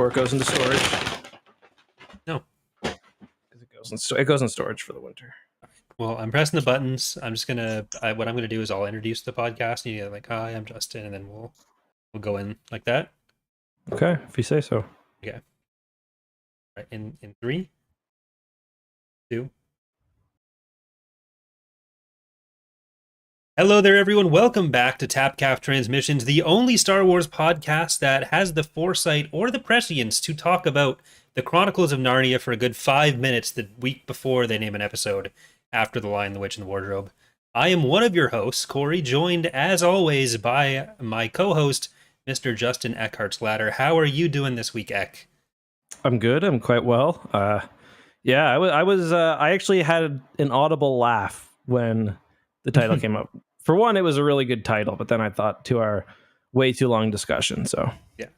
Or it goes into storage. No. It goes in storage for the winter. Well, I'm pressing the buttons. I'm just gonna. What I'm gonna do is I'll introduce the podcast. And you're like, "Hi, I'm Justin," and then we'll go in like that. Okay, if you say so. Okay. Right, in 3, 2. Hello there, everyone. Welcome back to TapCaf Transmissions, the only Star Wars podcast that has the foresight or the prescience to talk about the Chronicles of Narnia for a good 5 minutes the week before they name an episode after The Lion, the Witch, and the Wardrobe. I am one of your hosts, Corey, joined as always by my co-host, Mr. Justin Eckhart-Slatter. How are you doing this week, Eck? I'm good. I'm quite well. I actually had an audible laugh when the title came up. For one, it was a really good title, but then I thought to our way too long discussion. So yeah,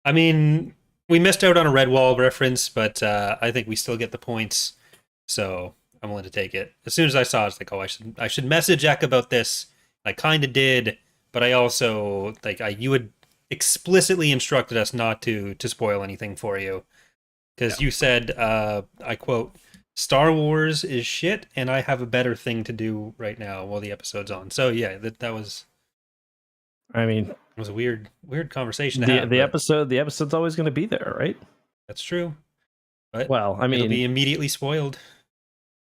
I mean, we missed out on a Redwall reference, but I think we still get the points. So I'm willing to take it. As soon as I saw it, I was like, oh, I should message Eck about this. I kind of did, but I also you had explicitly instructed us not to spoil anything for you, because you said, I quote, "Star Wars is shit, and I have a better thing to do right now while the episode's on." So yeah, that was. I mean, it was a weird conversation to have. The episode's always going to be there, right? That's true. But well, I mean, it'll be immediately spoiled.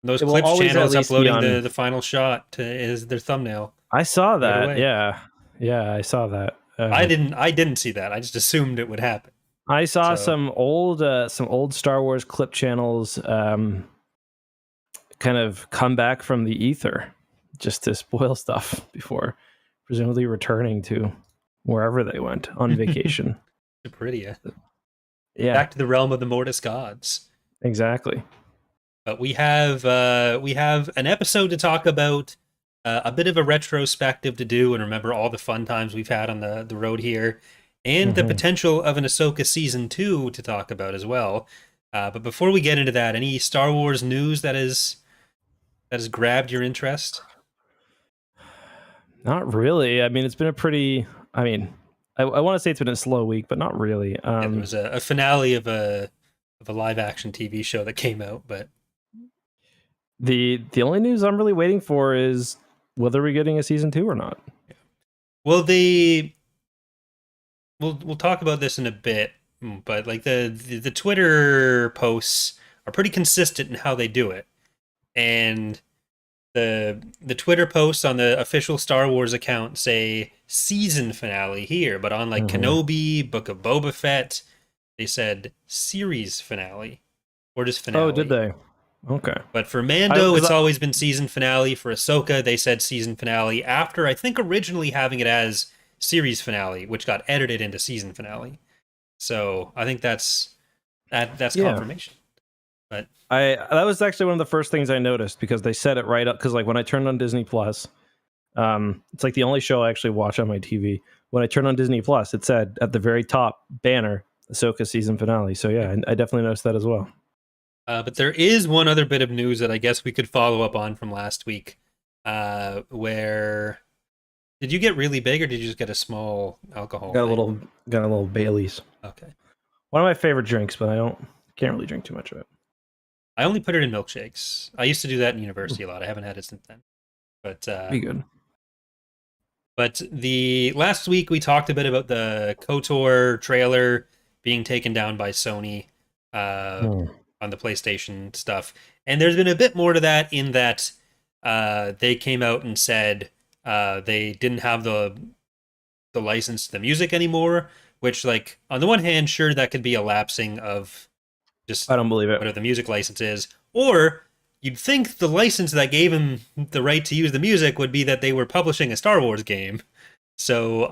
Those Clips channels uploading the final shot as their thumbnail. I saw that. Right, yeah, I saw that. I didn't see that. I just assumed it would happen. I saw some old Star Wars clip channels kind of come back from the ether just to spoil stuff before presumably returning to wherever they went on vacation. To Peridia. Yeah. Back to the realm of the Mortis gods. Exactly. But we have an episode to talk about, a bit of a retrospective to do and remember all the fun times we've had on the road here, and the potential of an Ahsoka Season 2 to talk about as well. But before we get into that, any Star Wars news that has grabbed your interest? Not really. I mean, it's been I want to say it's been a slow week, but not really. There was a finale of a live action TV show that came out, but the only news I'm really waiting for is whether we're getting a season 2 or not. Yeah. Well, we'll talk about this in a bit, but like the Twitter posts are pretty consistent in how they do it, and the Twitter posts on the official Star Wars account say season finale here, but on like Kenobi, Book of Boba Fett, they said series finale or just finale. Oh, did they? Okay. But for Mando, it's always been season finale. For Ahsoka, they said season finale after, I think, originally having it as series finale, which got edited into season finale. So I think that's confirmation. But that was actually one of the first things I noticed, because they set it right up. Because like when I turned on Disney Plus, it's like the only show I actually watch on my TV. When I turned on Disney Plus, it said at the very top banner, Ahsoka season finale. So yeah, I definitely noticed that as well. But there is one other bit of news that I guess we could follow up on from last week. Where did you get really big, or did you just get a small alcohol? Got a little Bailey's. Okay. One of my favorite drinks, but can't really drink too much of it. I only put it in milkshakes. I used to do that in university a lot. I haven't had it since then. But be good. But the last week we talked a bit about the KOTOR trailer being taken down by Sony on the PlayStation stuff. And there's been a bit more to that, in that they came out and said they didn't have the license to the music anymore, which, like, on the one hand, sure, that could be a lapsing of just, I don't believe it, whatever the music license is. Or you'd think the license that gave him the right to use the music would be that they were publishing a Star Wars game. So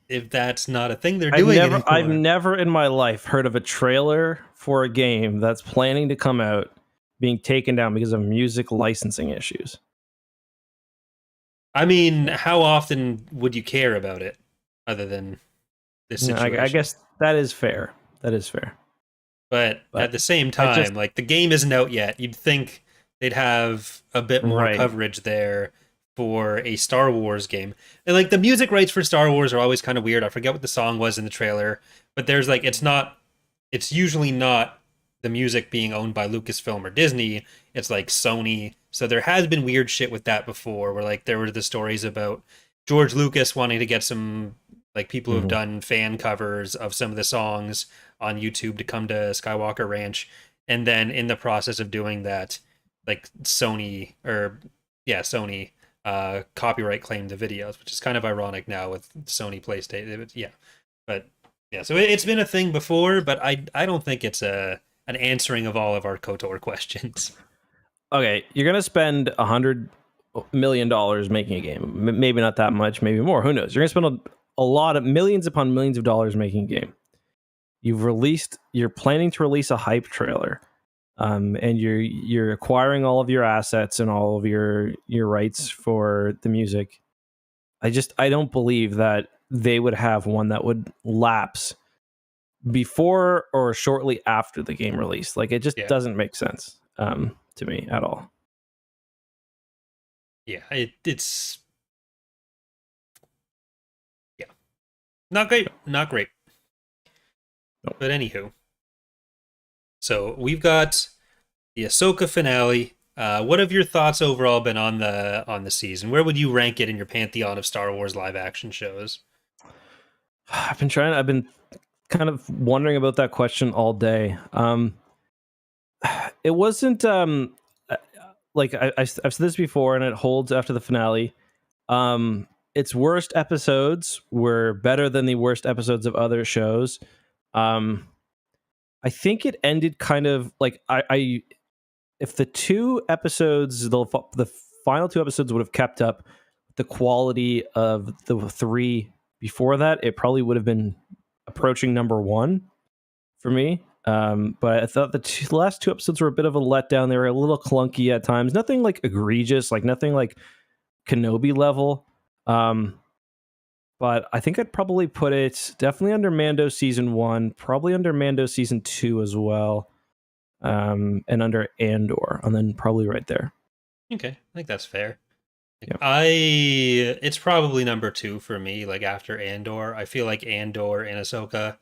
if that's not a thing they're doing anymore. I've never in my life heard of a trailer for a game that's planning to come out being taken down because of music licensing issues. I mean, how often would you care about it other than this situation? I guess that is fair. But at the same time, like, the game isn't out yet. You'd think they'd have a bit more coverage there for a Star Wars game. And like the music rights for Star Wars are always kind of weird. I forget what the song was in the trailer, but there's like it's usually not the music being owned by Lucasfilm or Disney. It's like Sony. So there has been weird shit with that before, where like there were the stories about George Lucas wanting to get some like people who have done fan covers of some of the songs on YouTube to come to Skywalker Ranch, and then in the process of doing that, like Sony copyright claimed the videos, which is kind of ironic now with Sony PlayStation. Yeah, but yeah, so it's been a thing before, but I don't think it's an answering of all of our KOTOR questions. Okay, you're gonna spend $100 million making a game. Maybe not that much, maybe more. Who knows? You're gonna spend a lot of millions upon millions of dollars making a game. You're planning to release a hype trailer, and you're acquiring all of your assets and all of your rights for the music. I don't believe that they would have one that would lapse before or shortly after the game release. Like it just doesn't make sense to me at all. Yeah, it's not great, not great. Nope. But anywho, so we've got the Ahsoka finale. What have your thoughts overall been on the season? Where would you rank it in your pantheon of Star Wars live action shows? I've been kind of wondering about that question all day. It wasn't like I've said this before, and it holds after the finale. Its worst episodes were better than the worst episodes of other shows. I think it ended kind of like if the two episodes, the final two episodes would have kept up the quality of the three before that, it probably would have been approaching number one for me. But I thought the last two episodes were a bit of a letdown. They were a little clunky at times. Nothing like egregious, like nothing like Kenobi level. But I think I'd probably put it definitely under Mando season 1, probably under Mando season 2 as well, and under Andor, and then probably right there. Okay, I think that's fair. Yep. It's probably number 2 for me. Like after Andor, I feel like Andor and Ahsoka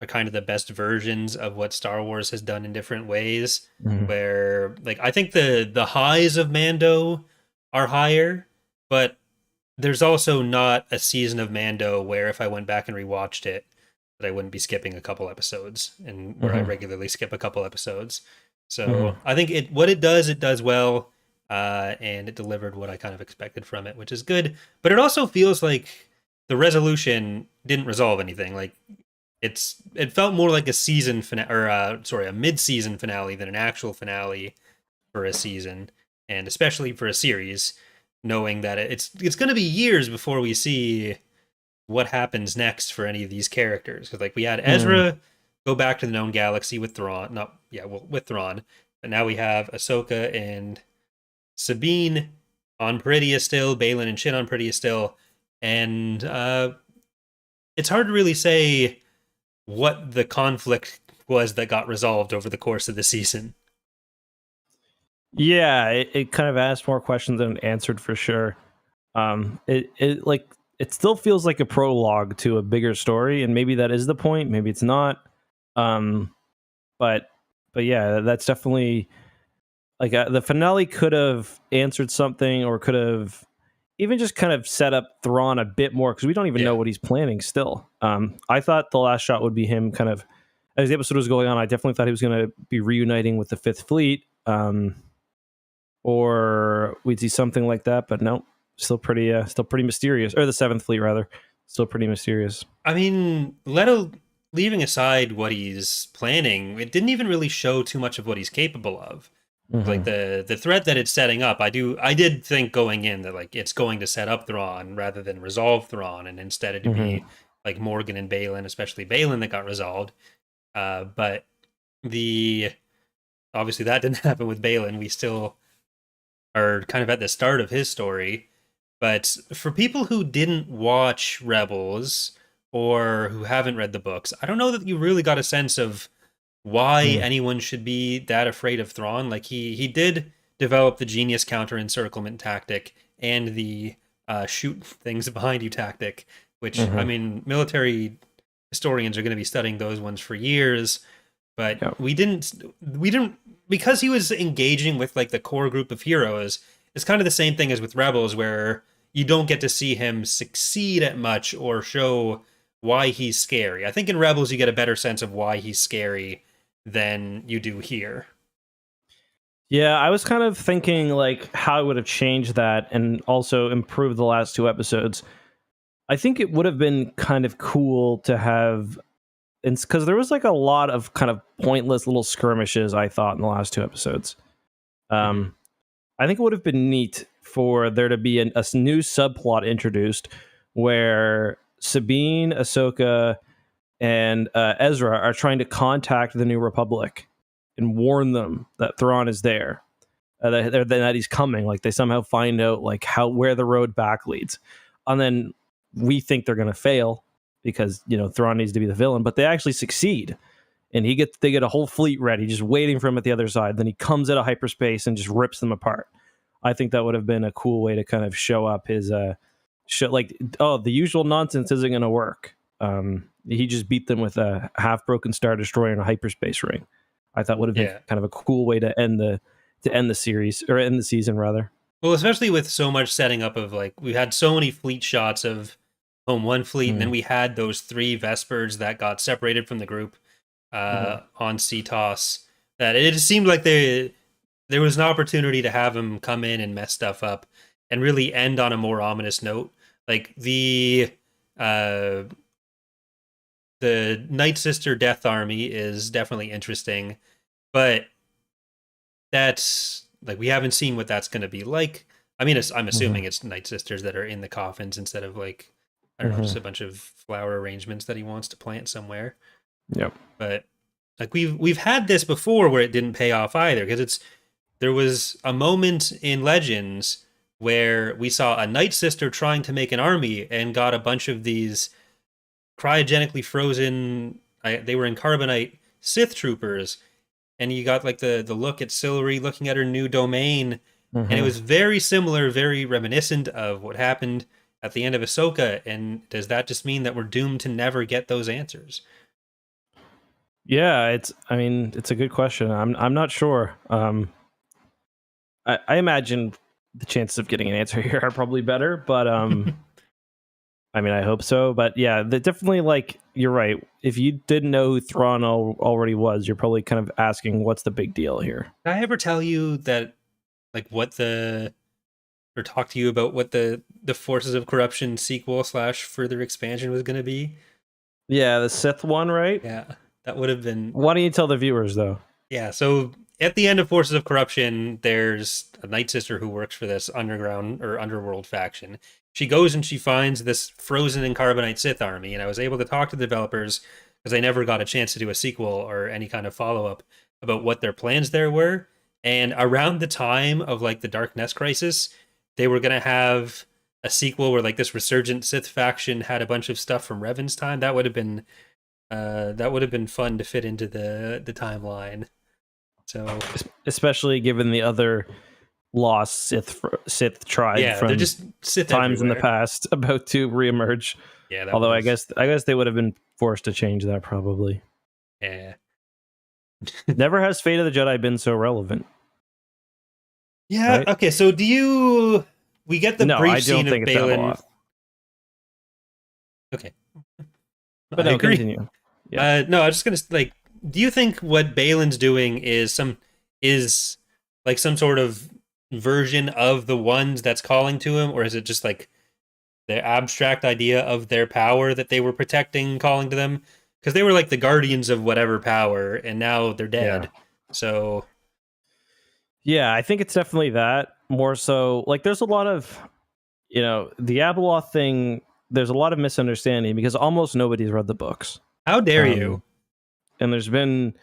are kind of the best versions of what Star Wars has done in different ways. Mm-hmm. Where like I think the highs of Mando are higher, but there's also not a season of Mando where if I went back and rewatched it, that I wouldn't be skipping a couple episodes, and where I regularly skip a couple episodes. So I think what it does well, and it delivered what I kind of expected from it, which is good. But it also feels like the resolution didn't resolve anything. Like it felt more like a season finale, or a mid-season finale than an actual finale for a season, and especially for a series, knowing that it's going to be years before we see what happens next for any of these characters. Because like we had Ezra go back to the known galaxy with Thrawn, with Thrawn, but now we have Ahsoka and Sabine on Peridia still, Baylan and Shin on Peridia still, and it's hard to really say what the conflict was that got resolved over the course of the season. Yeah, it kind of asked more questions than it answered for sure. It still feels like a prologue to a bigger story, and maybe that is the point. Maybe it's not. But yeah, that's definitely like the finale could have answered something, or could have even just kind of set up Thrawn a bit more, because we don't even know what he's planning still. I thought the last shot would be him kind of, as the episode was going on, I definitely thought he was going to be reuniting with the Fifth Fleet. Or we'd see something like that, but no, still pretty mysterious. Or the Seventh Fleet, rather, still pretty mysterious. I mean, leaving aside what he's planning, it didn't even really show too much of what he's capable of. Like the threat that it's setting up, I did think going in that like it's going to set up Thrawn rather than resolve Thrawn, and instead it'd be like Morgan and Baylan, especially Baylan, that got resolved. But obviously that didn't happen with Baylan. We still are kind of at the start of his story. But for people who didn't watch Rebels or who haven't read the books, I don't know that you really got a sense of why anyone should be that afraid of Thrawn. Like he did develop the genius counter encirclement tactic and the shoot things behind you tactic, which, I Mhm. mean, military historians are going to be studying those ones for years. But Yep. we didn't, because he was engaging with like the core group of heroes. It's kind of the same thing as with Rebels, where you don't get to see him succeed at much or show why he's scary. I think in Rebels you get a better sense of why he's scary than you do here. Yeah, I was kind of thinking like how I would have changed that and also improved the last two episodes. I think it would have been kind of cool to have, and because there was like a lot of kind of pointless little skirmishes, I thought, in the last two episodes. Mhm. Um, I think it would have been neat for there to be a new subplot introduced where Sabine, Ahsoka, and Ezra are trying to contact the New Republic and warn them that Thrawn is there, that he's coming. Like they somehow find out like where the road back leads, and then we think they're going to fail because Thrawn needs to be the villain, but they actually succeed, and they get a whole fleet ready, just waiting for him at the other side. Then he comes out of hyperspace and just rips them apart. I think that would have been a cool way to kind of show up his show, like, oh, the usual nonsense isn't going to work. He just beat them with a half broken Star Destroyer and a hyperspace ring. I thought would have been Yeah. kind of a cool way to end the series, or end the season rather. Well, especially with so much setting up of like we had so many fleet shots of Home One fleet, and then we had those three Vespers that got separated from the group on CTOS. That it just seemed like there was an opportunity to have him come in and mess stuff up and really end on a more ominous note. Like the Night Sister Death Army is definitely interesting, but that's like we haven't seen what that's going to be like. I mean, I'm assuming it's Night Sisters that are in the coffins instead of like I don't know, just a bunch of flower arrangements that he wants to plant somewhere. Yep. But like we've had this before where it didn't pay off either, because there was a moment in Legends where we saw a Night Sister trying to make an army and got a bunch of these cryogenically frozen. They were in carbonite Sith troopers, and you got like the look at Sillery looking at her new domain, and it was very similar, very reminiscent of what happened at the end of Ahsoka. And does that just mean that we're doomed to never get those answers? Yeah, I mean, it's a good question. I'm not sure. I imagine the chances of getting an answer here are probably better, but I mean, I hope so. But yeah, definitely, like, you're right. If you didn't know who Thrawn already was, you're probably kind of asking, what's the big deal here? Did I ever tell you that, like, or talk to you about what the Forces of Corruption sequel / further expansion was going to be? Yeah, the Sith one, right? Yeah, that would have been. Why don't you tell the viewers, though? Yeah, so at the end of Forces of Corruption, there's a Night Sister who works for this underground or underworld faction. She goes and she finds this frozen in carbonite Sith army, and I was able to talk to the developers because I never got a chance to do a sequel or any kind of follow up about what their plans there were. And around the time of like the Dark Nest Crisis, they were gonna have a sequel where like this resurgent Sith faction had a bunch of stuff from Revan's time. That would have been fun to fit into the timeline. So Especially given the other lost Sith tribe yeah, from they're just Sith times in the everywhere. past about to reemerge. Yeah, Although I guess they would have been forced to change that probably. yeah. Never has Fate of the Jedi been so relevant. Yeah. Right? Okay. So we get the No, brief I don't scene of think it's that Baylan. off. Okay. But I no, agree. continue. Yeah. No, I was just gonna like. Do you think what Baylan's doing is like some sort of version of the ones that's calling to him, or is it just like the abstract idea of their power that they were protecting, calling to them? Because they were like the guardians of whatever power, and now they're dead. Yeah. So Yeah, I think it's definitely that. More so, like, there's a lot of, the Abeloth thing, there's a lot of misunderstanding because almost nobody's read the books. how dare you? And there's been,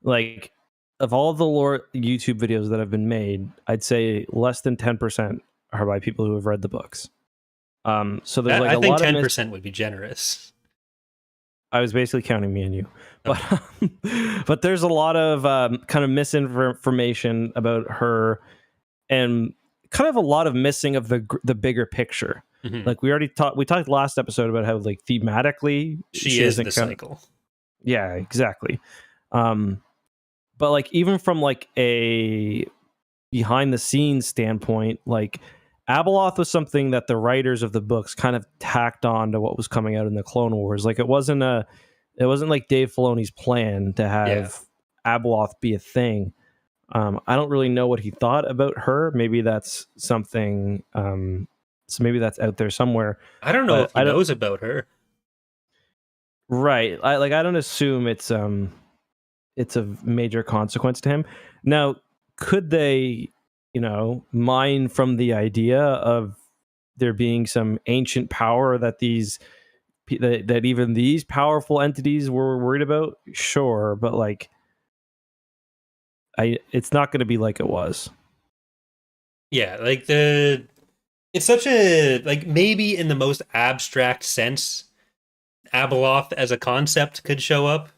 like, of all the lore YouTube videos that have been made, I'd say less than 10% are by people who have read the books. So there's like I a think lot 10% would be generous. I was basically counting me and you, Okay. but there's a lot of kind of misinformation about her, and kind of a lot of missing of the bigger picture. Mhm. Like we talked last episode about how like thematically She is the isn't cycle. yeah, exactly. But like even from like a behind the scenes standpoint, like Abeloth was something that the writers of the books kind of tacked on to what was coming out in the Clone Wars. Like it wasn't like Dave Filoni's plan to have Abeloth be a thing. I don't really know what he thought about her. Maybe that's something. So maybe that's out there somewhere. I don't know if he knows about her. Right. I don't assume it's a major consequence to him. Now, could they, mine from the idea of there being some ancient power that that even these powerful entities were worried about? Sure, but like it's not going to be like it was. Yeah, like it's such a like maybe in the most abstract sense, Abeloth as a concept could show up,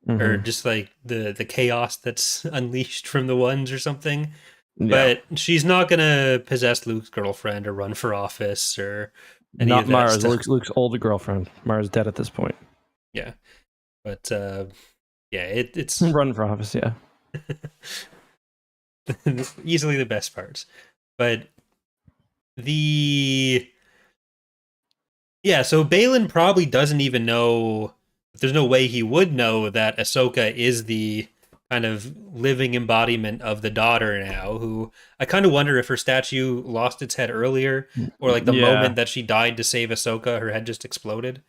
or just like the chaos that's unleashed from the ones or something. Yeah. But she's not gonna possess Luke's girlfriend or run for office or any Not of that Mara's. stuff. Luke's older girlfriend. Mara's dead at this point. Yeah, but yeah, it's Run for office. Yeah. easily the best parts. But so Baylan probably doesn't even know. There's no way he would know that Ahsoka is the kind of living embodiment of the daughter now, who I kind of wonder if her statue lost its head earlier, or like the moment that she died to save Ahsoka, her head just exploded.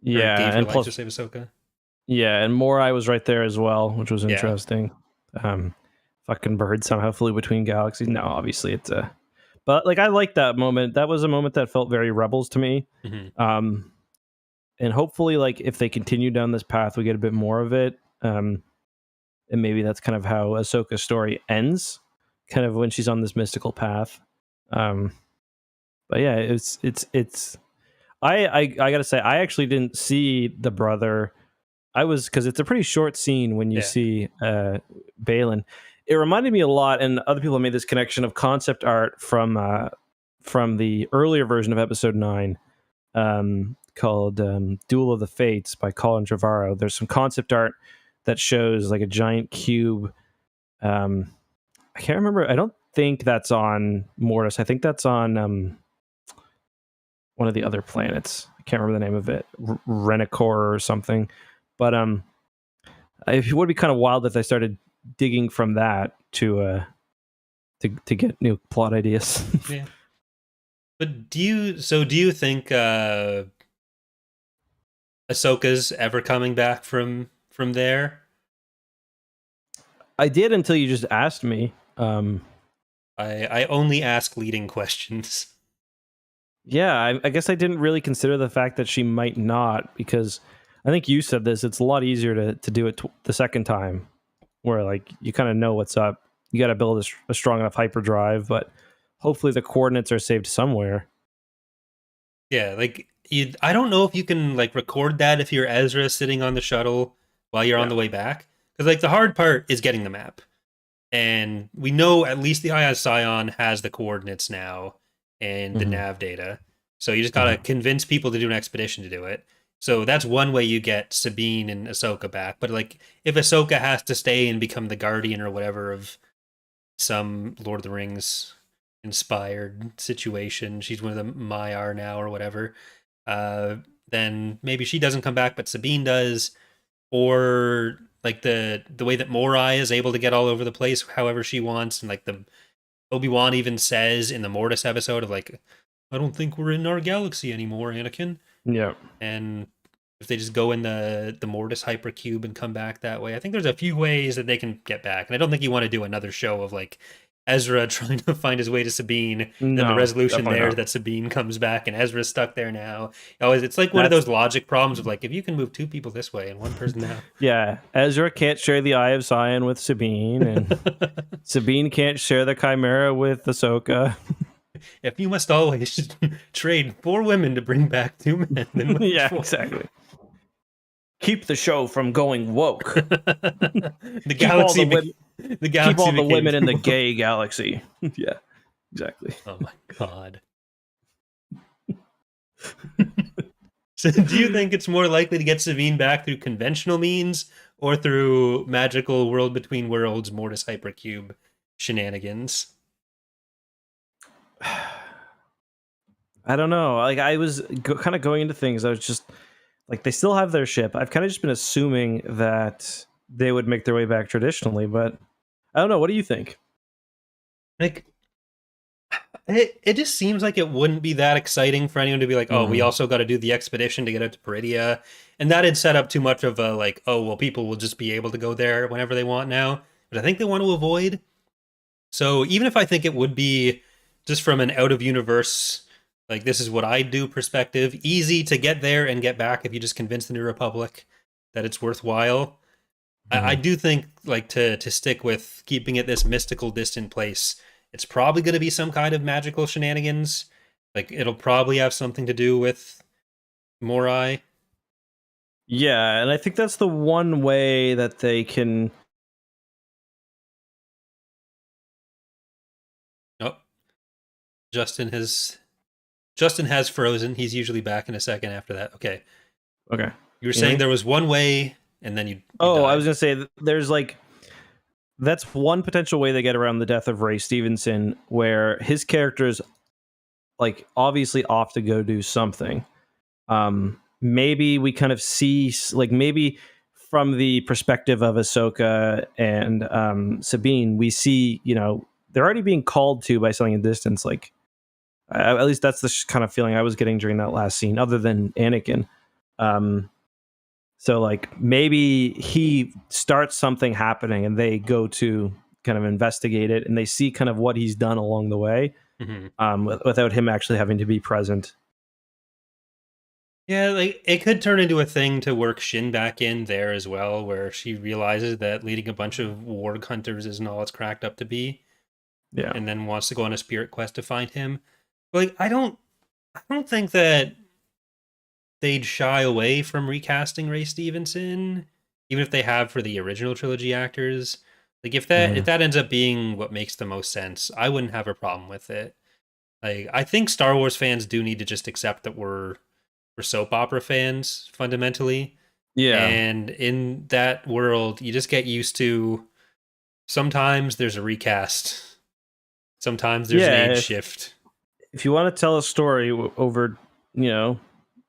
Yeah, gave her life to save Ahsoka. Yeah, and Morai was right there as well, which was interesting. Fucking bird somehow flew between galaxies. No, obviously it's but like I like that moment. That was a moment that felt very Rebels to me. And hopefully, like if they continue down this path, we get a bit more of it. And maybe that's kind of how Ahsoka's story ends, kind of when she's on this mystical path. But yeah, it's. I gotta say, I actually didn't see the brother. Because it's a pretty short scene when you see Baylan. It reminded me a lot, and other people have made this connection of concept art from the earlier version of Episode 9, called Duel of the Fates by Colin Trevorrow. There's some concept art that shows like a giant cube. I can't remember. I don't think that's on Mortis. I think that's on one of the other planets. I can't remember the name of it. Renicor or something. But it would be kind of wild if they started digging from that to get new plot ideas. Yeah. But do you think Ahsoka's ever coming back from there? I did until you just asked me. I only ask leading questions. Yeah, I guess I didn't really consider the fact that she might not, because I think you said this. It's a lot easier to do it the second time, where like you kind of know what's up. You got to build a strong enough hyperdrive, but hopefully the coordinates are saved somewhere. Yeah, like I don't know if you can like record that if you're Ezra sitting on the shuttle while you're on the way back, because like the hard part is getting the map, and we know at least the Eye of Sion has the coordinates now and the nav data, so you just gotta convince people to do an expedition to do it. So that's one way you get Sabine and Ahsoka back. But like, if Ahsoka has to stay and become the guardian or whatever of some Lord of the Rings inspired situation, she's one of the Maiar now or whatever, then maybe she doesn't come back, but Sabine does. Or like the way that Morai is able to get all over the place however she wants, and like the Obi-Wan even says in the Mortis episode of like, I don't think we're in our galaxy anymore, Anakin. Yeah. And if they just go in the Mortis hypercube and come back that way, I think there's a few ways that they can get back. And I don't think you want to do another show of like Ezra trying to find his way to Sabine, and the resolution there that Sabine comes back and Ezra's stuck there now. It's like one of those logic problems of like, if you can move two people this way and one person now. Yeah, Ezra can't share the Eye of Sion with Sabine, and Sabine can't share the Chimera with Ahsoka. If you must always trade 4 women to bring back 2 men, then yeah, exactly. Keep the show from going woke. The galaxy keep all the women in the gay galaxy. Yeah. Exactly. Oh my god. So do you think it's more likely to get Sabine back through conventional means or through magical world between worlds Mortis Hypercube shenanigans? I don't know. Like I was kind of going into things. I was just like, they still have their ship. I've kind of just been assuming that they would make their way back traditionally, but I don't know. What do you think? Like it just seems like it wouldn't be that exciting for anyone to be like, oh, we Mm. also got to do the expedition to get out to Peridia. And that had set up too much of a like, oh, well, people will just be able to go there whenever they want now. But I think they want to avoid. So even if I think it would be just from an out of universe, like this is what I do perspective, easy to get there and get back if you just convince the New Republic that it's worthwhile. I Mm. do think like to stick with keeping it this mystical distant place, it's probably going to be some kind of magical shenanigans. Like it'll probably have something to do with Morai. Yeah, and I think that's the one way that they can. Oh, Justin has Justin has frozen. He's usually back in a second after that. Okay. Okay. You were You hear saying me? there was one way and then you Oh, I was died. gonna say there's like that's one potential way they get around the death of Ray Stevenson, where his character's like obviously off to go do something. Maybe we kind of see like maybe from the perspective of Ahsoka and Sabine, we see they're already being called to by something in distance. Like at least that's the kind of feeling I was getting during that last scene, other than Anakin. Um, so like maybe he starts something happening, and they go to kind of investigate it, and they see kind of what he's done along the way, Mm-hmm. without him actually having to be present. Yeah, like it could turn into a thing to work Shin back in there as well, where she realizes that leading a bunch of warg hunters isn't all it's cracked up to be, Yeah. and then wants to go on a spirit quest to find him. But like I don't think that they'd shy away from recasting Ray Stevenson, even if they have for the original trilogy actors. Like if Mhm. that ends up being what makes the most sense, I wouldn't have a problem with it. Like I think Star Wars fans do need to just accept that we're soap opera fans fundamentally. Yeah. And in that world, you just get used to sometimes there's a recast, sometimes there's an Yeah. age If shift. if you want to tell a story over, you know,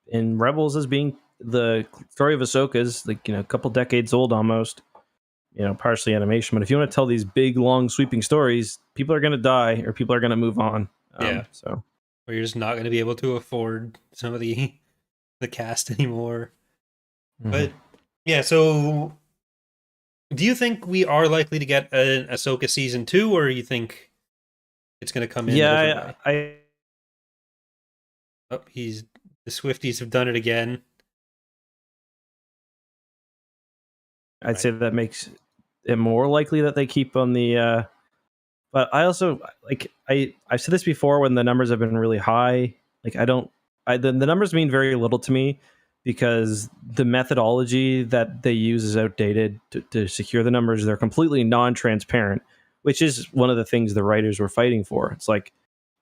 in Rebels as being the story of Ahsoka is like a couple decades old almost. Partially animation, but if you want to tell these big, long, sweeping stories, people are going to die or people are going to move on. Yeah. So Where you're just not going to be able to afford some of the cast anymore. mhm. But yeah, so do you think we are likely to get an Ahsoka season 2 or you think it's going to come in a different Yeah, way? I Oh, the Swifties have done it again. I'd Right. say that makes it more likely that they keep on the. But I also like I've said this before when the numbers have been really high. Like I don't, the numbers mean very little to me because the methodology that they use is outdated to secure the numbers. They're completely non-transparent, which is one of the things the writers were fighting for. It's like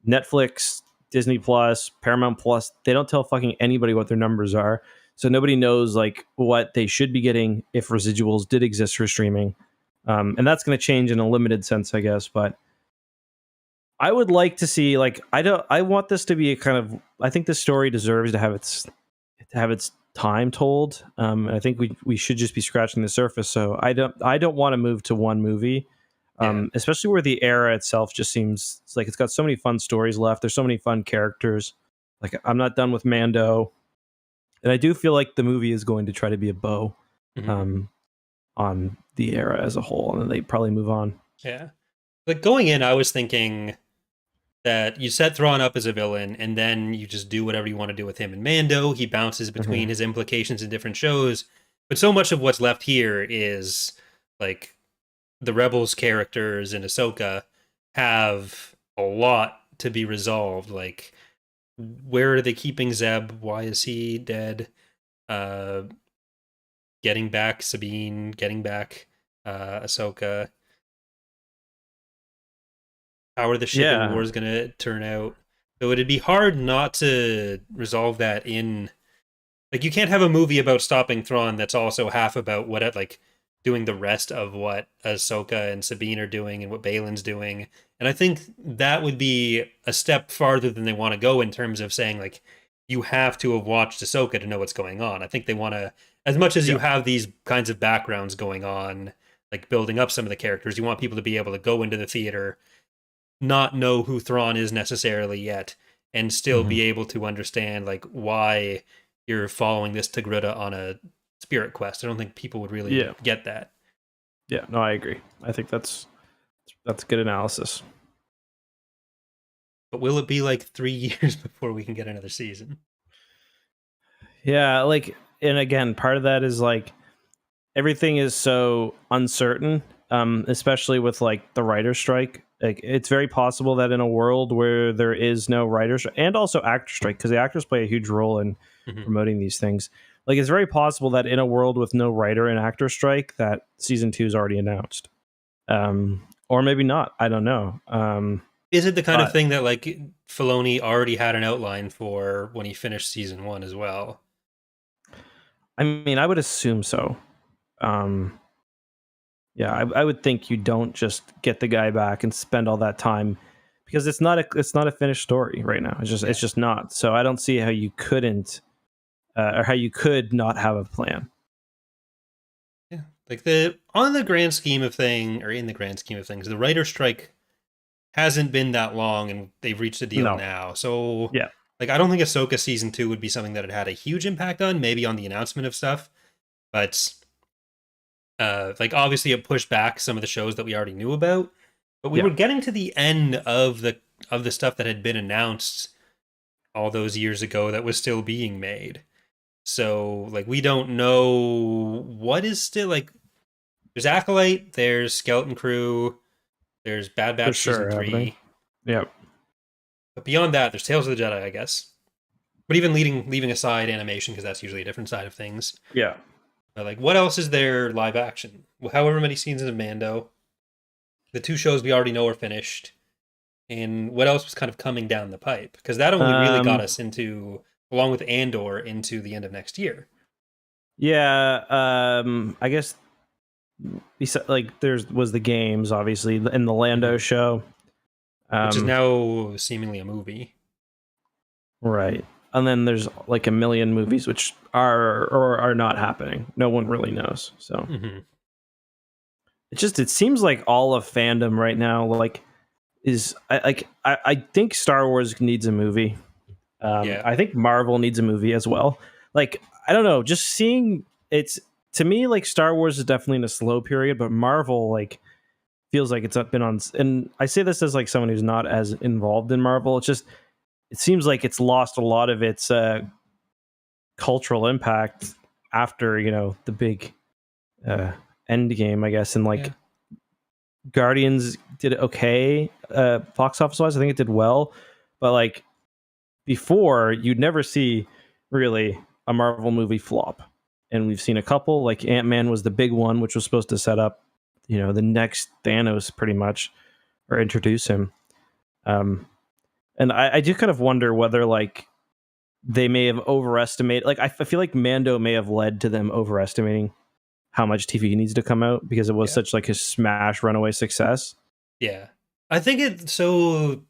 Netflix, Disney Plus, Paramount Plus, they don't tell fucking anybody what their numbers are. So nobody knows like what they should be getting if residuals did exist for streaming. And that's going to change in a limited sense, I guess. But I would like to see like I want this to be a kind of I think this story deserves to have its time told. And I think we should just be scratching the surface. So I don't want to move to one movie. Yeah. Especially where the era itself just seems it's like it's got so many fun stories left. There's so many fun characters. Like I'm not done with Mando, and I do feel like the movie is going to try to be a bow Mhm. um, on the era as a whole, and then they probably move on. Yeah. Like going in, I was thinking that you set Thrawn up as a villain, and then you just do whatever you want to do with him. And Mando, he bounces between Mhm. his implications in different shows, but so much of what's left here is like the Rebels characters in Ahsoka have a lot to be resolved. Like, where are they keeping Zeb? Why is he dead? Uh, getting back Sabine, getting back Ahsoka. How are the shipping Yeah. wars going to turn out? So it'd be hard not to resolve that in like you can't have a movie about stopping Thrawn that's also half about what like doing the rest of what Ahsoka and Sabine are doing and what Baylan's doing. And I think that would be a step farther than they want to go in terms of saying like you have to have watched Ahsoka to know what's going on. I think they want to, as much as you Yeah. have these kinds of backgrounds going on, like building up some of the characters, you want people to be able to go into the theater, not know who Thrawn is necessarily yet, and still Mhm. be able to understand like why you're following this Togruta on a spirit quest. I don't think people would really Yeah. get that. Yeah. No, I agree. I think that's good analysis. But will it be like 3 years before we can get another season? Yeah, like, and again, part of that is like everything is so uncertain, especially with like the writer's strike. Like, it's very possible that in a world where there is no writer's and also actor strike, because the actors play a huge role in Mm-hmm. promoting these things. Like, it's very possible that in a world with no writer and actor strike, that season 2 is already announced, or maybe not. I don't know. Is it the kind of But thing that like Filoni already had an outline for when he finished season 1 as well? I mean, I would assume so. Um, Yeah, I would think you don't just get the guy back and spend all that time because it's not a finished story right now. It's just not. So I don't see how you couldn't or how you could not have a plan. Yeah. Like the on the grand scheme of thing or in the grand scheme of things, the writer strike hasn't been that long and they've reached a deal No. now. So Yeah. like I don't think Ahsoka season 2 would be something that it had a huge impact on, maybe on the announcement of stuff, but like obviously it pushed back some of the shows that we already knew about, but we Yeah. were getting to the end of the stuff that had been announced all those years ago that was still being made. So like we don't know what is still like there's Acolyte, there's Skeleton Crew, there's Bad For Batch season sure happening. 3. Yeah. But beyond that, there's Tales of the Jedi, I guess. But even leaving aside animation because that's usually a different side of things. Yeah. But like what else is there live action? However many seasons of Mando. The 2 shows we already know are finished. And what else was kind of coming down the pipe? Because that only really got Um us into, along with Andor, into the end of next year. yeah, I guess like there's was the games obviously in the Lando Mhm. show. Which is Um now seemingly a movie. right. And then there's like a million movies which are or are not happening. No one really knows. So Mm-hmm. it seems like all of fandom right now like is I think Star Wars needs a movie. Yeah. I think Marvel needs a movie as well. Like I don't know, just seeing it's to me like Star Wars is definitely in a slow period, but Marvel like feels like it's been on. And I say this as like someone who's not as involved in Marvel. It's just it seems like it's lost a lot of its cultural impact after the big end game, I guess, and like Yeah. Guardians did okay box office wise. I think it did well, but like before, you'd never see really a Marvel movie flop, and we've seen a couple. Like Ant-Man was the big one, which was supposed to set up the next Thanos pretty much, or introduce him. And I do kind of wonder whether like they may have overestimated. Like I feel like Mando may have led to them overestimating how much TV needs to come out because it was Yeah. such like a smash runaway success. Yeah. I think it so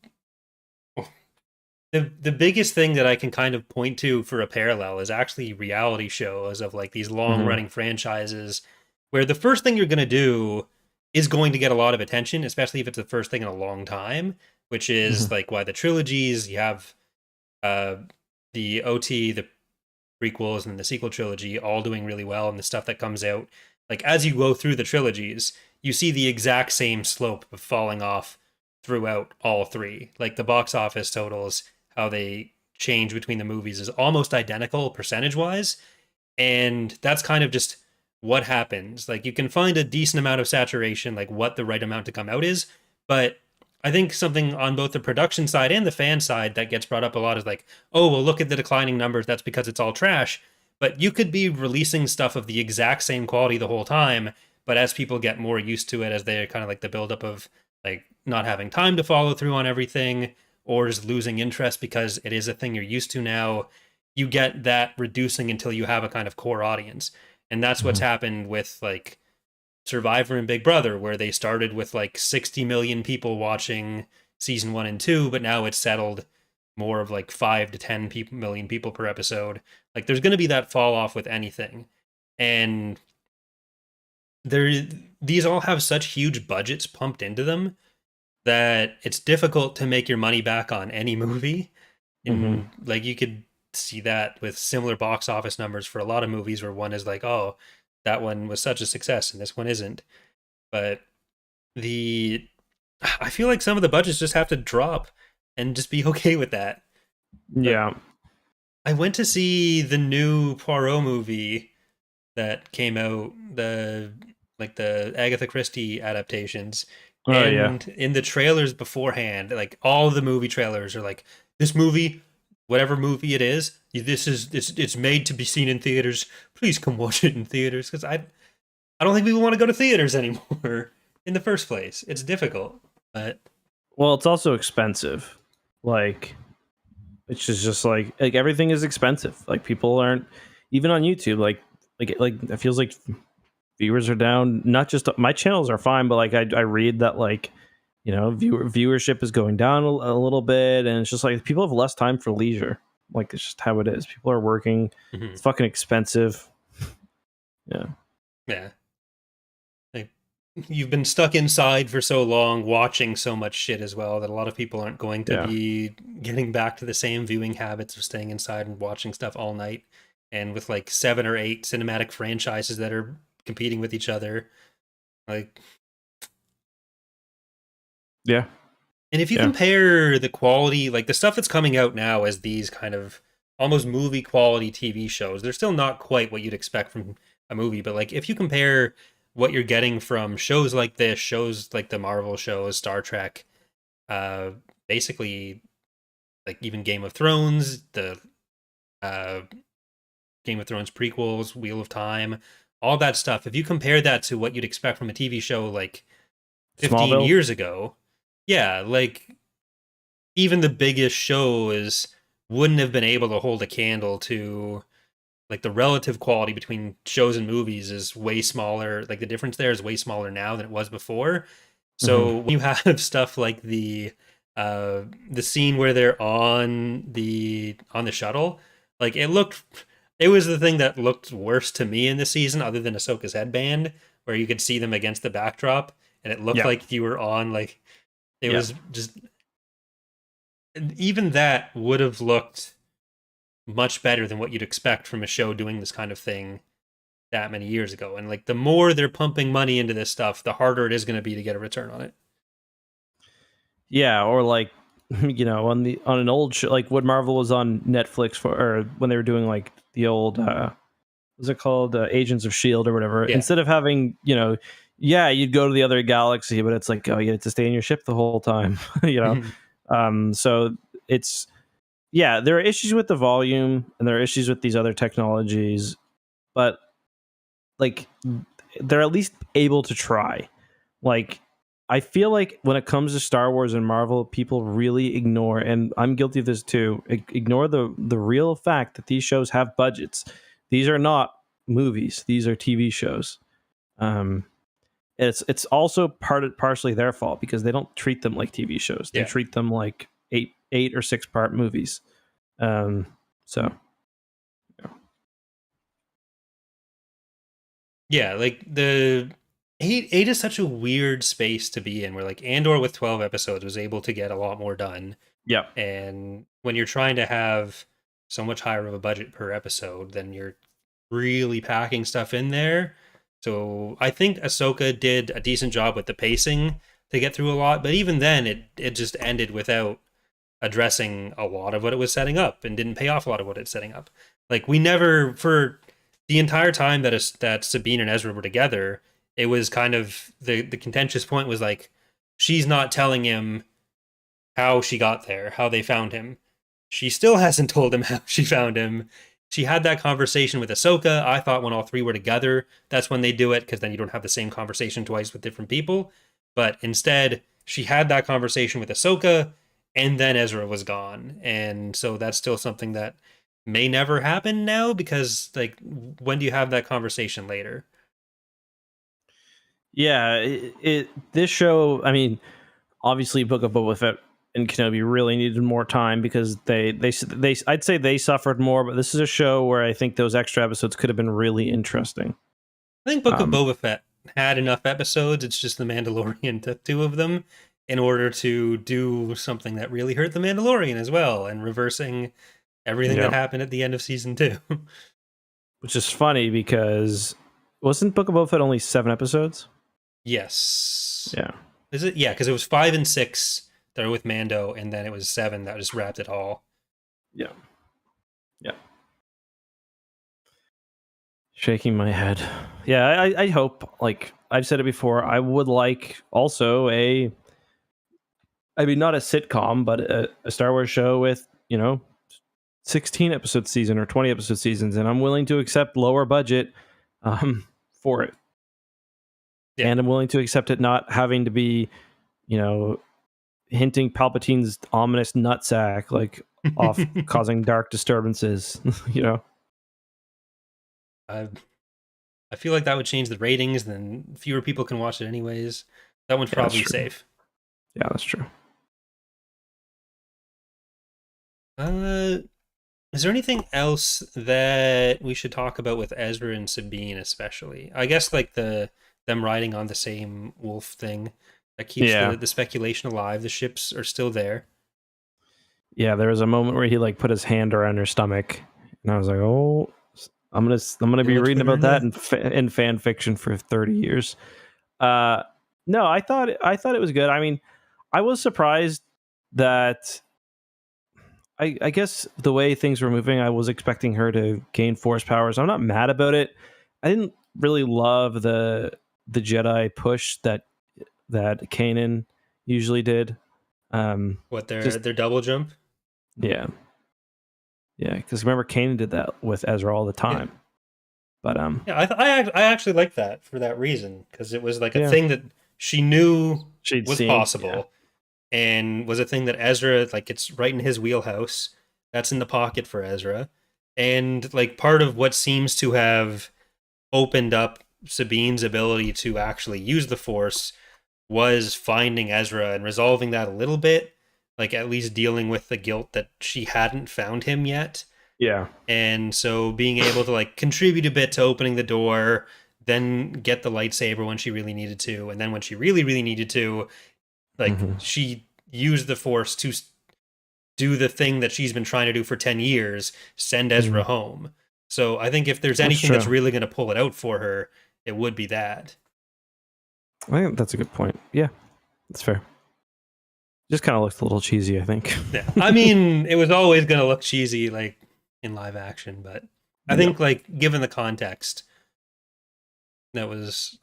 the biggest thing that I can kind of point to for a parallel is actually reality shows of like these long Mm-hmm. running franchises where the first thing you're going to do is going to get a lot of attention, especially if it's the first thing in a long time, which Mm-hmm. is like why the trilogies you have uh the OT, the prequels and the sequel trilogy all doing really well, and the stuff that comes out like as you go through the trilogies you see the exact same slope of falling off throughout all 3, like the box office totals, how they change between the movies is almost identical percentage wise, and that's kind of just what happens. Like you can find a decent amount of saturation, like what the right amount to come out is, but I think something on both the production side and the fan side that gets brought up a lot is like, oh, well, look at the declining numbers. That's because it's all trash. But you could be releasing stuff of the exact same quality the whole time. But as people get more used to it, as they're kind of like the buildup of like not having time to follow through on everything, or just losing interest because it is a thing you're used to now, you get that reducing until you have a kind of core audience. And that's what's Mhm. happened with like Survivor and Big Brother, where they started with like 60 million people watching season 1 and 2, but now it's settled more of like 5 to 10 million people per episode. Like there's going to be that fall off with anything. And there, these all have such huge budgets pumped into them that it's difficult to make your money back on any movie. Mhm. And like you could see that with similar box office numbers for a lot of movies where one is like, oh, that one was such a success and this one isn't. But the I feel like some of the budgets just have to drop and just be okay with that. But Yeah. I went to see the new Poirot movie that came out, the Agatha Christie adaptations, Oh yeah. and in the trailers beforehand, like all the movie trailers are like, this movie, whatever movie it is, it's made to be seen in theaters. Please come watch it in theaters, because I don't think people want to go to theaters anymore in the first place. It's difficult, but Well, it's also expensive. Like, it's just like everything is expensive. Like people aren't even on YouTube. Like it feels like viewers are down. Not just my channels are fine, but like I read that like viewership is going down a little bit, and it's just like people have less time for leisure. Like it's just how it is. People are working. mhm, It's fucking expensive. Yeah. yeah. Like, you've been stuck inside for so long watching so much shit as well that a lot of people aren't going to Yeah. be getting back to the same viewing habits of staying inside and watching stuff all night. And with like 7 or 8 cinematic franchises that are competing with each other, like, Yeah. and if you Yeah. compare the quality, like the stuff that's coming out now as these kind of almost movie quality TV shows, they're still not quite what you'd expect from a movie. But like if you compare what you're getting from shows like this, shows like the Marvel shows, Star Trek, uh, basically like even Game of Thrones, the uh, Game of Thrones prequels, Wheel of Time, all that stuff. If you compare that to what you'd expect from a TV show like 15 Smallville. years ago, yeah, like even the biggest shows wouldn't have been able to hold a candle to like the relative quality between shows and movies is way smaller. Like the difference there is way smaller now than it was before. Hmm. So when you have stuff like the scene where they're on the shuttle, like it was the thing that looked worse to me in the season other than Ahsoka's headband, where you could see them against the backdrop and it looked Yeah. like you were on like it Yeah. was just even that would have looked much better than what you'd expect from a show doing this kind of thing that many years ago. And like the more they're pumping money into this stuff, the harder it is going to be to get a return on it. Yeah, or like on an old show, like what Marvel was on Netflix for, or when they were doing like the old what's it called, Agents of Shield or whatever. Yeah. Instead of having yeah, you'd go to the other galaxy, but it's like, oh, you get to stay in your ship the whole time. you know. Mhm. So it's yeah, there are issues with the volume and there are issues with these other technologies, but like they're at least able to try. Like I feel like when it comes to Star Wars and Marvel, people really ignore, and I'm guilty of this too, ignore the real fact that these shows have budgets. These are not movies; these are TV shows. Um, it's also partially their fault because they don't treat them like TV shows. They Yeah. treat them like eight or 6 part movies. Um, so Yeah, like the eight is such a weird space to be in where like Andor with 12 episodes was able to get a lot more done. yeah, And when you're trying to have so much higher of a budget per episode, then you're really packing stuff in there. So I think Ahsoka did a decent job with the pacing to get through a lot, but even then it just ended without addressing a lot of what it was setting up and didn't pay off a lot of what it's setting up. Like we never for the entire time that Sabine and Ezra were together, it was kind of the contentious point was like she's not telling him how she got there, how they found him. She still hasn't told him how she found him. She had that conversation with Ahsoka. I thought when all three were together, that's when they do it, because then you don't have the same conversation twice with different people. But instead, she had that conversation with Ahsoka, and then Ezra was gone, and so that's still something that may never happen now, because like, when do you have that conversation later? Yeah, this show, I mean, obviously Book of Boba Fett and Kenobi really needed more time because they I'd say they suffered more, but this is a show where I think those extra episodes could have been really interesting. I think Book of Um, Boba Fett had enough episodes. It's just the Mandalorian took two of them in order to do something that really hurt the Mandalorian as well, and reversing everything that yeah, happened at the end of season 2. which is funny because wasn't Book of Boba Fett only 7 episodes? Yes. Yeah, Is it? Yeah, because it was 5 and 6 that are with Mando, and then it was 7 that just wrapped it all. yeah, yeah. Shaking my head. Yeah, I hope, like I've said it before, I would like also I mean, not a sitcom, but a Star Wars show with, 16 episode season or 20 episode seasons, and I'm willing to accept lower budget for it. Yeah. And I'm willing to accept it not having to be, you know, hinting Palpatine's ominous nutsack, like off causing dark disturbances, I I feel like that would change the ratings, and then fewer people can watch it anyways. That one's Yeah, that's probably true. safe. Yeah, that's true. Is there anything else that we should talk about with Ezra and Sabine, especially? I guess like them riding on the same wolf thing that keeps Yeah. the speculation alive. The ships are still there. Yeah, there was a moment where he like put his hand around her stomach, and I was like, "Oh, I'm gonna be reading about that in fan fiction for 30 years." Uh, no, I thought it was good. I mean, I was surprised that I guess the way things were moving, I was expecting her to gain force powers. I'm not mad about it. I didn't really love the Jedi push that Kanan usually did. What, Just their double jump? yeah, yeah. Because remember, Kanan did that with Ezra all the Yeah. time. But Yeah, I actually like that for that reason, because it was like a yeah, thing that she knew she'd was seen. possible, and was a thing that Ezra, like, it's right in his wheelhouse. That's in the pocket for Ezra, and like part of what seems to have opened up Sabine's ability to actually use the Force was finding Ezra and resolving that a little bit, like at least dealing with the guilt that she hadn't found him yet. Yeah, And so being able to like contribute a bit to opening the door, then get the lightsaber when she really needed to, and then when she really really needed to, like, hmm she used the Force to do the thing that she's been trying to do for 10 years, send Ezra hmm home. So I think if there's that's anything that's true. really going to pull it out for her, it would be that. I think that's a good point. Yeah, that's fair. Just kind of looked a little cheesy, I think. Yeah. I mean, it was always going to look cheesy, like, in live action, but I Yeah. think, like, given the context, I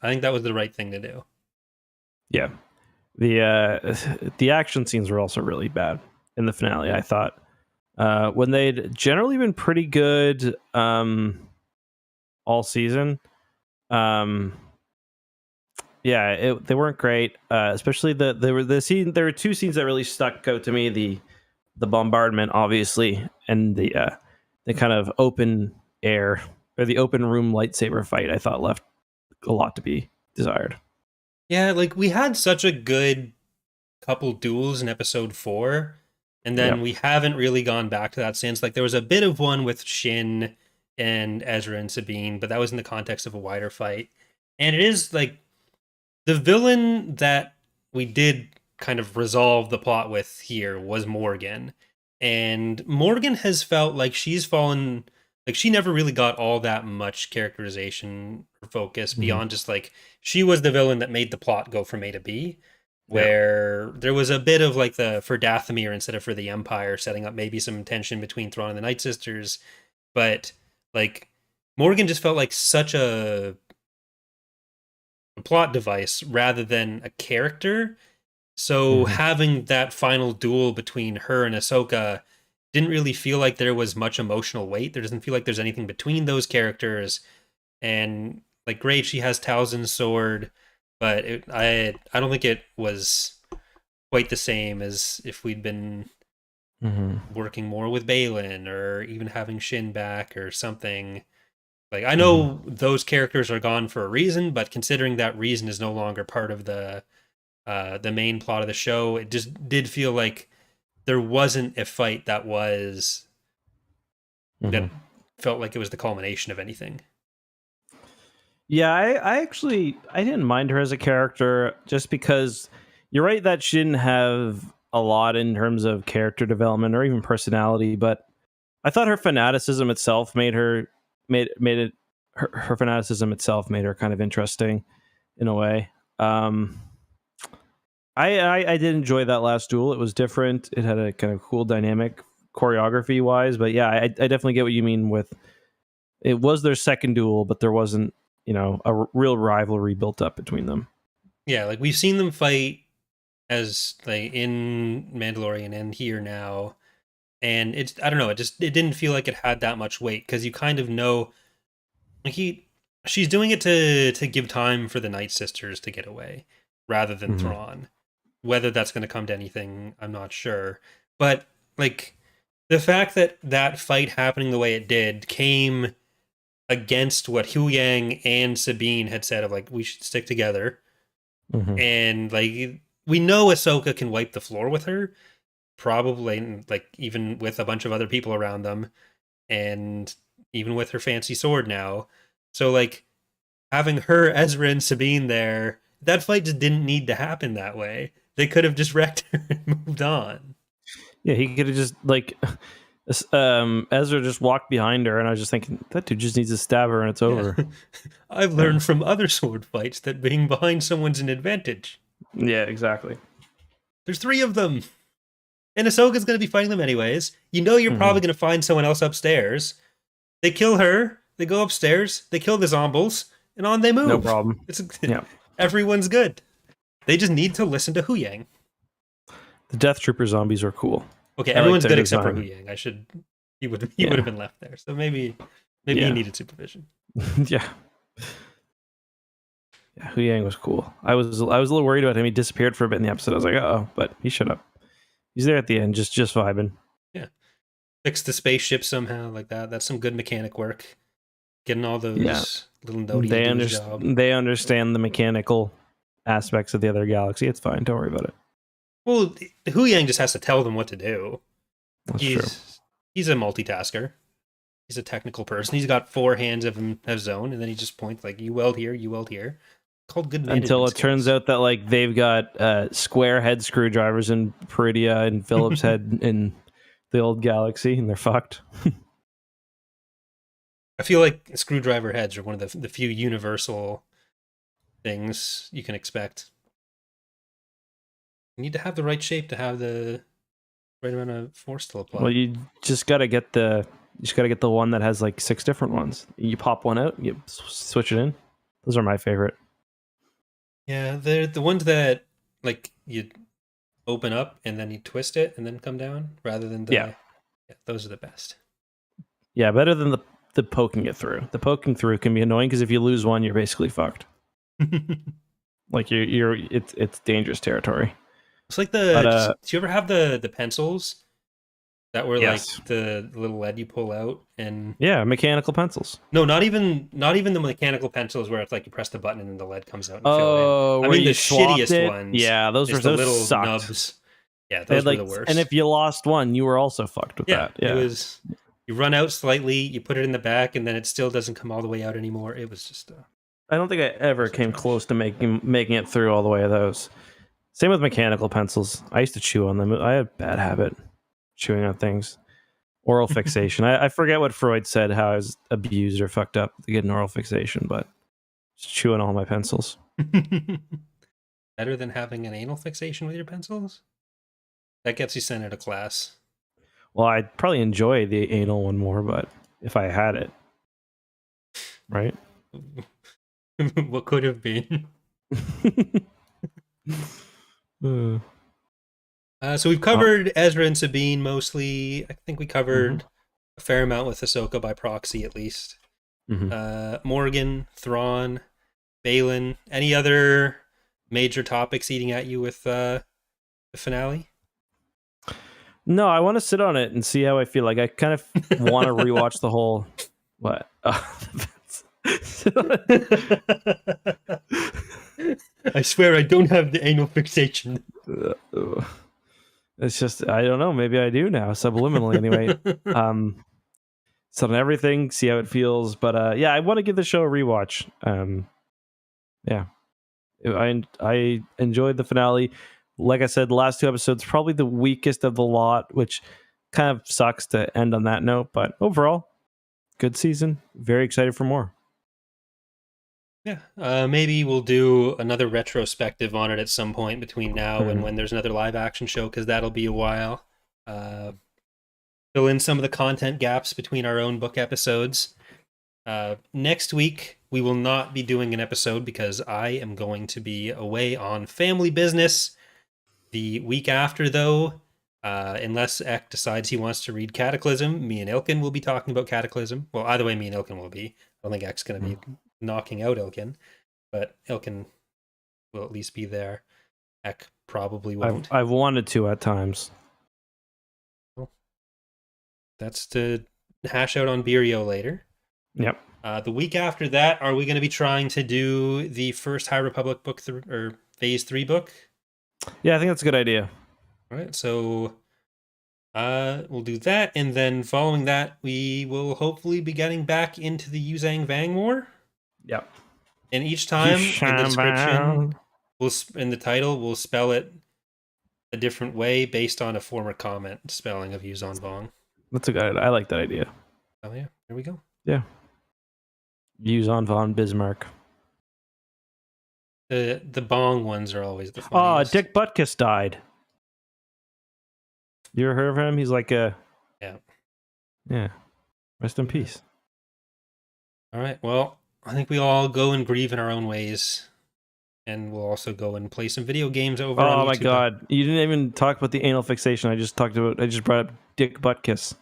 think that was the right thing to do. Yeah. The action scenes were also really bad in the finale, I thought. When they'd generally been pretty good all season. Yeah, they weren't great. Especially there were two scenes that really stuck out to me: the bombardment, obviously, and the kind of open air or the open room lightsaber fight. I thought left a lot to be desired. Yeah, like, we had such a good couple duels in episode 4, and then Yep. we haven't really gone back to that since. Like, there was a bit of one with Shin and Ezra and Sabine, but that was in the context of a wider fight. And it is like the villain that we did kind of resolve the plot with here was Morgan. And Morgan has felt like she's fallen, like, she never really got all that much characterization or focus Mhm. beyond just like, she was the villain that made the plot go from A to B, Yeah. where there was a bit of like the for Dathomir instead of for the Empire, setting up maybe some tension between Thrawn and the Night Sisters. But like, Morgan just felt like such a plot device rather than a character. So Mhm. having that final duel between her and Ahsoka didn't really feel like there was much emotional weight. There doesn't feel like there's anything between those characters. And like, great, she has Talzin's sword, but I don't think it was quite the same as if we'd been working more with Baylan or even having Shin back or something. Like, I know those characters are gone for a reason, but considering that reason is no longer part of the main plot of the show, it just did feel like there wasn't a fight that felt like it was the culmination of anything. Yeah, I didn't mind her as a character just because you're right that she didn't have a lot in terms of character development or even personality, but I thought her fanaticism itself made her kind of interesting in a way. I did enjoy that last duel. It was different. It had a kind of cool dynamic choreography wise, but yeah, I definitely get what you mean with it was their second duel, but there wasn't, a real rivalry built up between them. Yeah, like we've seen them fight as like in Mandalorian and here now, and I don't know, it didn't feel like it had that much weight because you kind of know, like she's doing it to give time for the Night Sisters to get away rather than Thrawn. Whether that's going to come to anything, I'm not sure, but like the fact that fight happening the way it did came against what Huyang and Sabine had said of like, we should stick together. And like, we know Ahsoka can wipe the floor with her, probably, like even with a bunch of other people around them, and even with her fancy sword now. So like having her, Ezra, and Sabine there, that fight just didn't need to happen that way. They could have just wrecked her and moved on. Yeah, he could have just like Ezra just walked behind her, and I was just thinking that dude just needs to stab her and it's over. Yeah. I've learned from other sword fights that being behind someone's an advantage. Yeah, exactly. There's 3 of them, and Ahsoka's going to be fighting them anyways. You know you're probably going to find someone else upstairs. They kill her, they go upstairs, they kill the zombies, and on they move. No problem. Everyone's good. They just need to listen to Huyang. The Death Trooper zombies are cool. Okay, everyone's good except for Huyang. He would have been left there. So maybe he needed supervision. Yeah. Yeah, Huyang was cool. I was a little worried about him. He disappeared for a bit in the episode. I was like, uh-oh, but he showed up. He's there at the end, just vibing. Yeah. Fixed the spaceship somehow like that. That's some good mechanic work. Getting all those little noties. They understand the mechanical aspects of the other galaxy. It's fine. Don't worry about it. Well, Huyang just has to tell them what to do. That's true. He's a multitasker. He's a technical person. He's got 4 hands of his own, and then he just points like, you weld here, you weld here. Called good management until it skills. Turns out that like they've got square head screwdrivers in Peridia and Phillips head in the old galaxy, and they're fucked. I feel like screwdriver heads are one of the few universal things you can expect. You need to have the right shape to have the right amount of force to apply. Well, you just gotta get the one that has like 6 different ones. You pop one out, you switch it in. Those are my favorite. Yeah, they're the ones that like you open up and then you twist it and then come down rather than yeah, those are the best. Yeah, better than the poking it through. The poking through can be annoying because if you lose one, you're basically fucked. Like it's dangerous territory. It's like do you ever have the pencils that were like the little lead you pull out and mechanical pencils? No, not even the mechanical pencils where it's like you press the button and then the lead comes out. And fill in. I mean the shittiest ones. Yeah, those were the little sucked. nubs. Yeah, those were the worst. And if you lost one, you were also fucked with that. Yeah, it was. You run out slightly, you put it in the back, and then it still doesn't come all the way out anymore. It was just. I don't think I ever came close to making it through all the way of those. Same with mechanical pencils. I used to chew on them. I had a bad habit chewing on things. Oral fixation. I forget what Freud said, how I was abused or fucked up to get an oral fixation, but just chewing all my pencils. Better than having an anal fixation with your pencils? That gets you sent out of class. Well, I'd probably enjoy the anal one more, but if I had it. Right? What could have been? So we've covered Ezra and Sabine mostly. I think we covered a fair amount with Ahsoka by proxy, at least. Morgan, Thrawn, Baylan. Any other major topics eating at you with the finale? No, I want to sit on it and see how I feel. Like I kind of want to rewatch the whole. What? I swear I don't have the anal fixation. It's just I don't know. Maybe I do now, subliminally anyway. Sit on everything, see how it feels. But yeah, I want to give the show a rewatch. Yeah, I enjoyed the finale. Like I said, the last 2 episodes probably the weakest of the lot, which kind of sucks to end on that note. But overall, good season. Very excited for more. Yeah, maybe we'll do another retrospective on it at some point between now and when there's another live action show, because that'll be a while. Fill in some of the content gaps between our own book episodes. Next week, we will not be doing an episode because I am going to be away on family business. The week after, though, unless Ek decides he wants to read Cataclysm, me and Ilkin will be talking about Cataclysm. Well, either way, me and Ilkin will be. I don't think Ek's going to be knocking out Ilkin, but Ilkin will at least be there. Ek probably won't. I've wanted to at times. Well, that's to hash out on Birio later. Yep. The week after that, are we going to be trying to do the first High Republic book or Phase 3 book? Yeah, I think that's a good idea. All right, so we'll do that, and then following that, we will hopefully be getting back into the Yuzang Vang War. Yep. And each time in the description, in the title, we'll spell it a different way based on a former comment spelling of Yuzan Vong. That's a good. I like that idea. Oh yeah, there we go. Yeah. Yuzan von Bismarck. The Bong ones are always the funniest. Oh, Dick Butkus died. You ever heard of him? He's like a... Yeah. Rest in peace. All right, well, I think we'll all go and grieve in our own ways. And we'll also go and play some video games over on YouTube. Oh my god. You didn't even talk about the anal fixation. I just brought up Dick Butkus.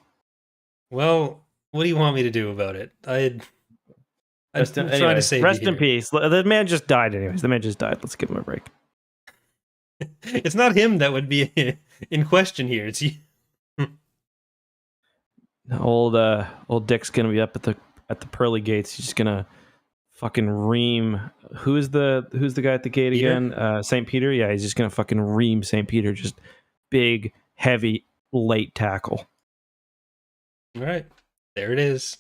Well, what do you want me to do about it? I'm trying to save rest in peace. The man just died anyways. The man just died. Let's give him a break. It's not him that would be in question here. It's you. Old Dick's gonna be up at the pearly gates. He's just gonna fucking ream. Who's the guy at the gate Peter? again? St. Peter. Yeah, he's just gonna fucking ream St. Peter. Just big, heavy, late tackle. All right, there it is.